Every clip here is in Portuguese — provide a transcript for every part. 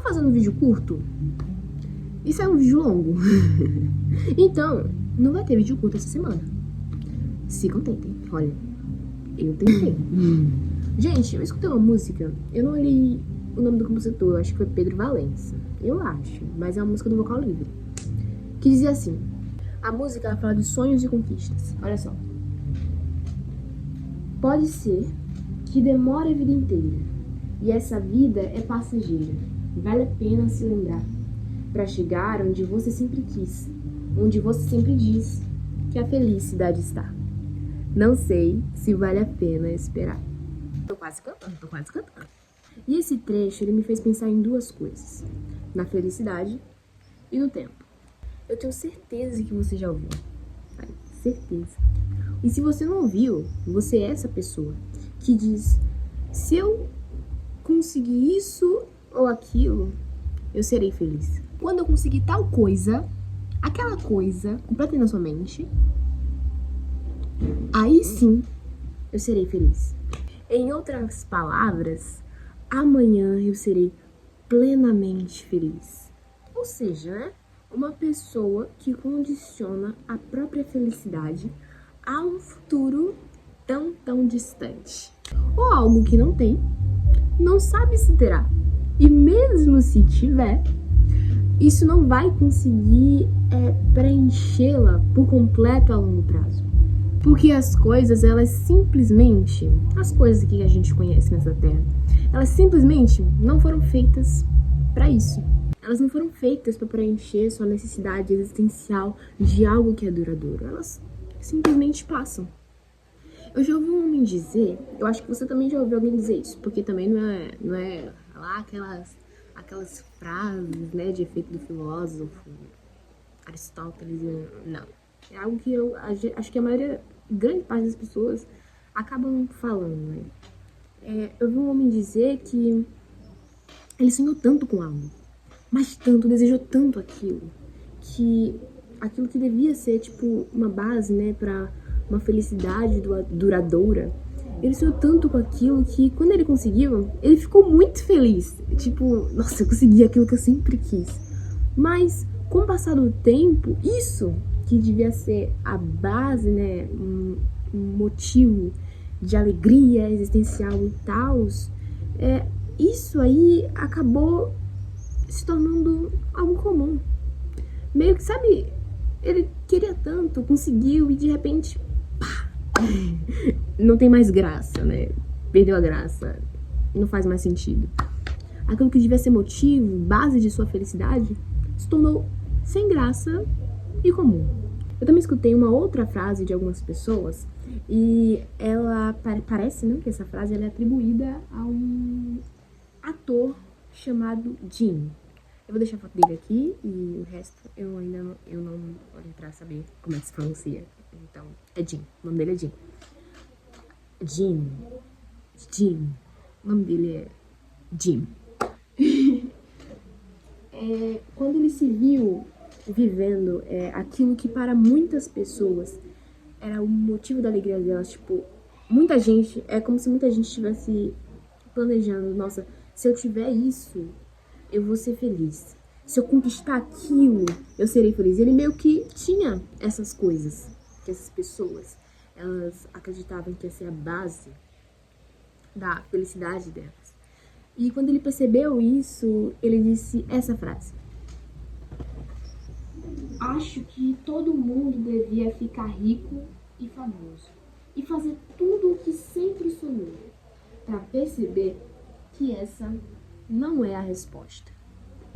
fazendo um vídeo curto? Isso é um vídeo longo. Então, não vai ter vídeo curto essa semana. Se contentem. Olha, eu tentei. Gente, eu escutei uma música, eu não li o nome do compositor, acho que foi Pedro Valença. Eu acho, mas é uma música do Vocal Livre. Que dizia assim, a música ela fala de sonhos e conquistas. Olha só. Pode ser que demore a vida inteira, e essa vida é passageira. Vale a pena se lembrar, pra chegar onde você sempre quis, onde você sempre diz que a felicidade está. Não sei se vale a pena esperar. Tô quase cantando. E esse trecho, ele me fez pensar em duas coisas. Na felicidade e no tempo. Eu tenho certeza que você já ouviu. Certeza. E se você não ouviu, você é essa pessoa que diz, se eu conseguir isso ou aquilo, eu serei feliz. Quando eu conseguir tal coisa, aquela coisa completa na sua mente, aí sim eu serei feliz. Em outras palavras, amanhã eu serei plenamente feliz. Ou seja, né? Uma pessoa que condiciona a própria felicidade a um futuro tão distante. Ou algo que não tem, não sabe se terá. E mesmo se tiver, isso não vai conseguir preenchê-la por completo a longo prazo. Porque as coisas, elas simplesmente, as coisas que a gente conhece nessa terra, elas simplesmente não foram feitas para isso. Elas não foram feitas para preencher sua necessidade existencial de algo que é duradouro. Elas simplesmente passam. Eu já ouvi um homem dizer, eu acho que você também já ouviu alguém dizer isso, porque também não é lá aquelas frases, né, de efeito do filósofo Aristóteles, não. É algo que eu acho que a maioria, grande parte das pessoas acabam falando, né? Eu vi um homem dizer que ele sonhou tanto com algo, mas tanto, desejou tanto aquilo, que aquilo que devia ser, tipo, uma base, né, pra uma felicidade duradoura, ele sonhou tanto com aquilo que, quando ele conseguiu, ele ficou muito feliz. Tipo, nossa, eu consegui aquilo que eu sempre quis. Mas, com o passar do tempo, isso que devia ser a base, né, um motivo de alegria existencial e tal, isso aí acabou se tornando algo comum. Meio que, sabe, ele queria tanto, conseguiu e de repente, pá, não tem mais graça, né? Perdeu a graça, não faz mais sentido. Aquilo que devia ser motivo, base de sua felicidade, se tornou sem graça e comum. Eu também escutei uma outra frase de algumas pessoas e ela parece, né, que essa frase ela é atribuída a um ator chamado Jim. Eu vou deixar a foto dele aqui e o resto eu não olhei pra saber como é que se pronuncia. Então, é Jim. O nome dele é Jim. Jim. O nome dele é Jim. Quando ele se viu vivendo aquilo que para muitas pessoas era o motivo da alegria delas, tipo, muita gente, é como se muita gente estivesse planejando, nossa, se eu tiver isso, eu vou ser feliz. Se eu conquistar aquilo, eu serei feliz. Ele meio que tinha essas coisas, que essas pessoas, elas acreditavam que ia ser a base da felicidade delas. E quando ele percebeu isso, ele disse essa frase. Acho que todo mundo devia ficar rico e famoso e fazer tudo o que sempre sonhou, para perceber que essa não é a resposta.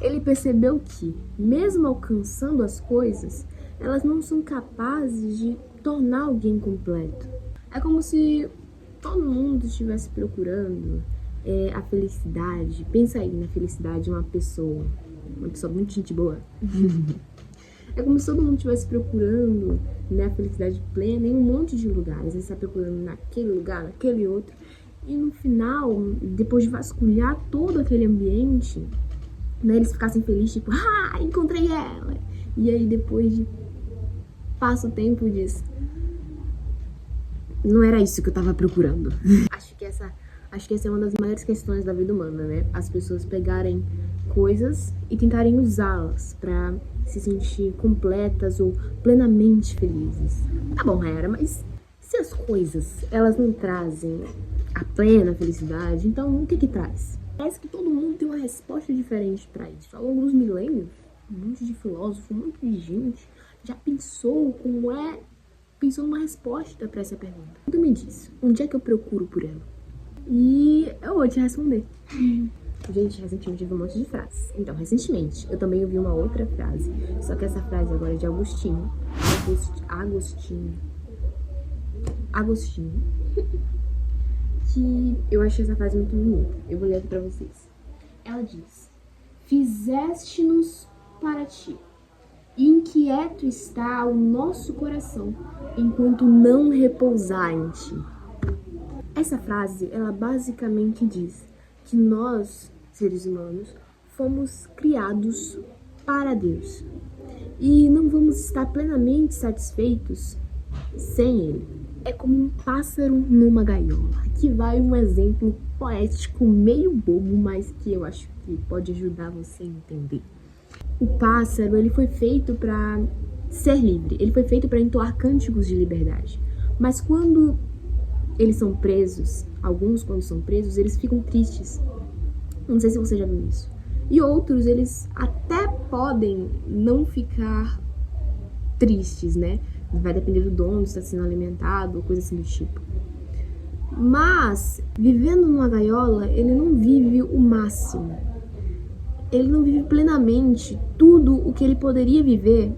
Ele percebeu que, mesmo alcançando as coisas, elas não são capazes de tornar alguém completo. É como se todo mundo estivesse procurando a felicidade. Pensa aí na felicidade de uma pessoa muito gente boa. É como se todo mundo estivesse procurando, né, a felicidade plena em um monte de lugares. Ele está procurando naquele lugar, naquele outro. E no final, depois de vasculhar todo aquele ambiente, né, eles ficassem felizes, tipo, encontrei ela. E aí depois de passa o tempo e diz, não era isso que eu tava procurando. Acho que essa é uma das maiores questões da vida humana, né? As pessoas pegarem coisas e tentarem usá-las para se sentir completas ou plenamente felizes. Tá bom, Raera, mas se as coisas elas não trazem a plena felicidade, então o que que traz? Parece que todo mundo tem uma resposta diferente para isso. Ao longo dos milênios, um monte de filósofo, um monte de gente já pensou numa resposta para essa pergunta. Então me diz, onde é que eu procuro por ela? E eu vou te responder. Gente, recentemente eu vi um monte de frases. Então, recentemente, eu também ouvi uma outra frase. Só que essa frase agora é de Agostinho. Agostinho. Que eu achei essa frase muito bonita. Eu vou ler aqui pra vocês. Ela diz: fizeste-nos para ti. Inquieto está o nosso coração, enquanto não repousar em ti. Essa frase, ela basicamente diz que nós, seres humanos, fomos criados para Deus. E não vamos estar plenamente satisfeitos sem Ele. É como um pássaro numa gaiola. Aqui vai um exemplo poético meio bobo, mas que eu acho que pode ajudar você a entender. O pássaro, ele foi feito para ser livre. Ele foi feito para entoar cânticos de liberdade. Mas quando eles são presos, alguns quando são presos, eles ficam tristes. Não sei se você já viu isso. E outros, eles até podem não ficar tristes, né? Vai depender do dono, se está sendo alimentado, ou coisa assim do tipo. Mas, vivendo numa gaiola, ele não vive o máximo. Ele não vive plenamente tudo o que ele poderia viver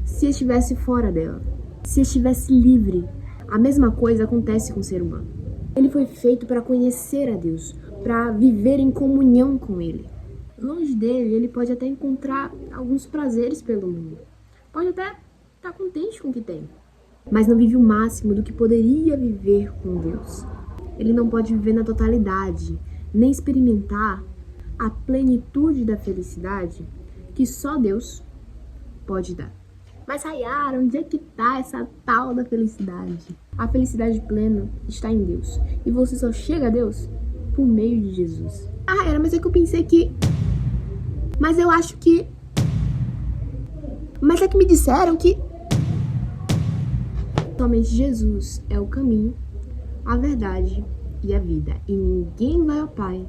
se estivesse fora dela. Se estivesse livre. A mesma coisa acontece com o ser humano. Ele foi feito para conhecer a Deus, para viver em comunhão com Ele. Longe dele, ele pode até encontrar alguns prazeres pelo mundo. Pode até estar contente com o que tem. Mas não vive o máximo do que poderia viver com Deus. Ele não pode viver na totalidade, nem experimentar a plenitude da felicidade que só Deus pode dar. Mas, Rayara, onde é que tá essa tal da felicidade? A felicidade plena está em Deus. E você só chega a Deus por meio de Jesus. Ah, Rayara, mas é que eu pensei que... Mas eu acho que... Mas é que me disseram que... Somente Jesus é o caminho, a verdade e a vida. E ninguém vai ao Pai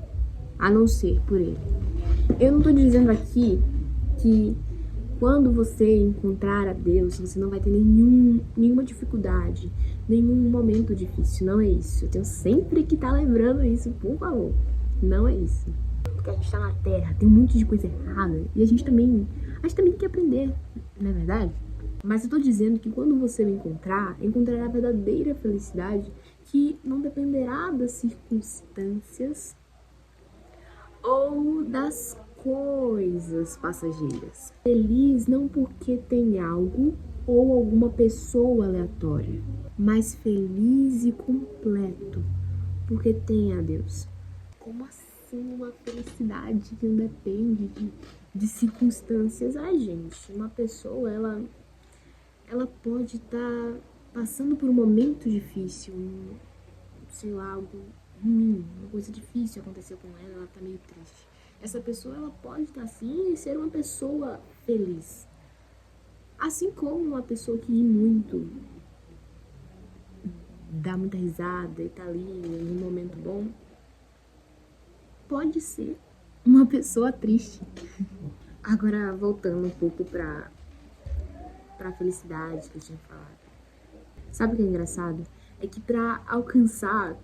a não ser por Ele. Eu não tô dizendo aqui que quando você encontrar a Deus, você não vai ter nenhuma dificuldade, nenhum momento difícil. Não é isso. Eu tenho sempre que estar lembrando isso, por favor. Não é isso. Porque a gente tá na Terra, tem um monte de coisa errada. E a gente também tem que aprender, não é verdade? Mas eu tô dizendo que quando você me encontrará a verdadeira felicidade que não dependerá das circunstâncias ou das coisas passageiras. Feliz não porque tem algo ou alguma pessoa aleatória, mas feliz e completo porque tem a Deus. Como assim uma felicidade que não depende de circunstâncias? Ai, gente, uma pessoa, ela pode estar passando por um momento difícil, sei lá, algo ruim, uma coisa difícil aconteceu com ela tá meio triste. Essa pessoa, ela pode estar assim e ser uma pessoa feliz. Assim como uma pessoa que ri muito, dá muita risada e tá ali num momento bom, pode ser uma pessoa triste. Agora, voltando um pouco pra felicidade que eu tinha falado. Sabe o que é engraçado? É que pra alcançar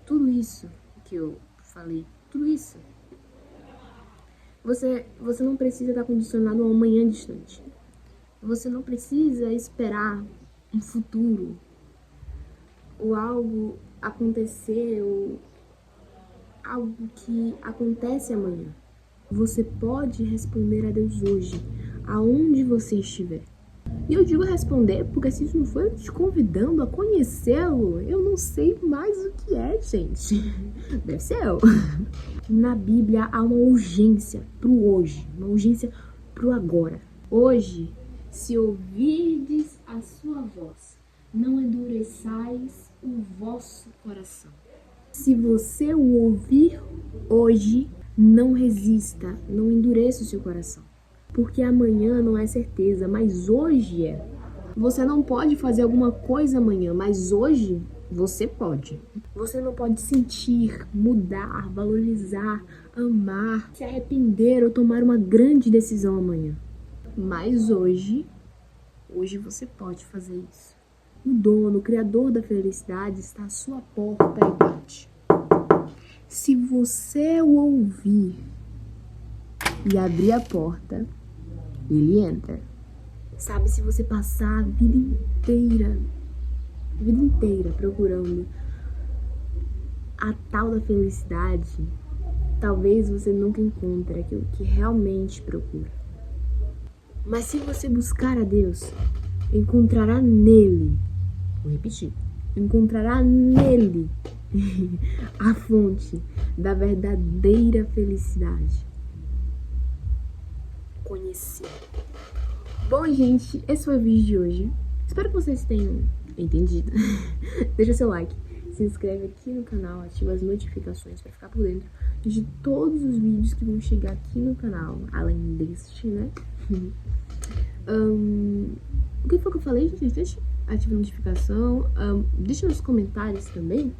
tudo isso que eu falei, tudo isso, você não precisa estar condicionado a um amanhã distante. Você não precisa esperar um futuro ou algo acontecer ou algo que acontece amanhã. Você pode responder a Deus hoje, aonde você estiver. E eu digo responder porque se isso não for te convidando a conhecê-lo, eu não sei mais o que é, gente. Deve ser eu. Na Bíblia há uma urgência pro hoje, uma urgência pro agora. Hoje, se ouvirdes a sua voz, não endureçais o vosso coração. Se você o ouvir hoje, Não resista, não endureça o seu coração. Porque amanhã não é certeza, mas hoje é. Você não pode fazer alguma coisa amanhã, mas hoje você pode. Você não pode sentir, mudar, valorizar, amar, se arrepender ou tomar uma grande decisão amanhã. Mas hoje você pode fazer isso. O dono, o criador da felicidade está à sua porta e bate. Se você o ouvir e abrir a porta, ele entra. Sabe, se você passar a vida inteira procurando a tal da felicidade, talvez você nunca encontre aquilo que realmente procura. Mas se você buscar a Deus, encontrará nele, vou repetir, encontrará nele a fonte da verdadeira felicidade. Conhecer. Bom, gente, esse foi o vídeo de hoje. Espero que vocês tenham entendido. Deixa seu like, se inscreve aqui no canal, ativa as notificações para ficar por dentro de todos os vídeos que vão chegar aqui no canal, além deste, né? O que foi que eu falei, gente? Deixa ativa a notificação, deixa nos comentários também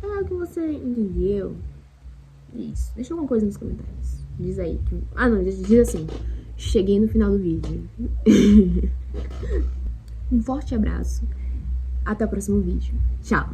o que você entendeu. Isso, deixa alguma coisa nos comentários. Diz aí que... não, diz assim: cheguei no final do vídeo. Um forte abraço. Até o próximo vídeo. Tchau.